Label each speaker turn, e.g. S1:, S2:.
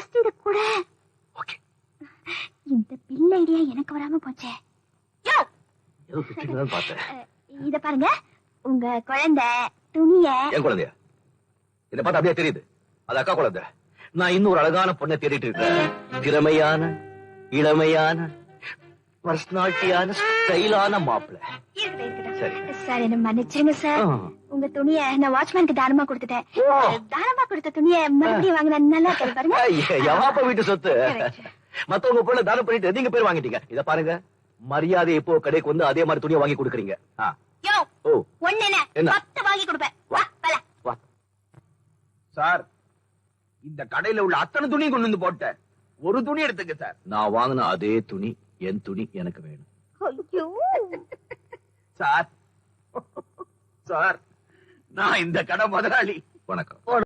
S1: ரசீது கூட.
S2: ஓகே.
S1: இந்த பில் ஐடியா எனக்கு வராம போச்சே.
S2: ஏதோ திட்டினதான் பார்த்தேன்.
S1: இத பாருங்க, உங்க குழந்தை துணிய.
S2: என் குழந்தையா? இதை பார்த்தா அப்படியே தெரியுது, அது அக்கா குழந்தை. நான் இன்னும் ஒரு அழகான பொண்ணை தேடிட்டு இருக்கேன். திறமையான, இளமையான, பர்சனாலிட்டியான, ஸ்டைலான மாப்பிள்ள.
S1: சார் என்ன மன்னிச்சிருங்க சார். உங்க துணிய நான் வாட்ச்மேனுக்கு தானமா கொடுத்துட்டேன். தானமா கொடுத்த துணிய மறுபடியும் வாங்கினா நல்லா இருக்கு பாருங்க.
S2: எவாப்ப வீட்டு சொத்து. மத்தவங்க பொண்ணு தானம் பண்ணிட்டு நீங்க பேர் வாங்கிட்டீங்க. இத பாருங்க, மரியாதை இப்போ கடைக்கு வந்து அதே மாதிரி துணியை வாங்கி கொடுக்குறீங்க.
S1: வாங்கி கொடுப்பேன்.
S3: சார், இந்த கடையில உள்ள அத்தனை துணியும் கொண்டு வந்து போட்ட ஒரு துணி எடுத்துக்க சார்.
S2: நான் வாங்கின அதே துணி, என் துணி எனக்கு வேணும்.
S3: சார், சார், நான் இந்த கடை முதலாளி.
S2: வணக்கம்.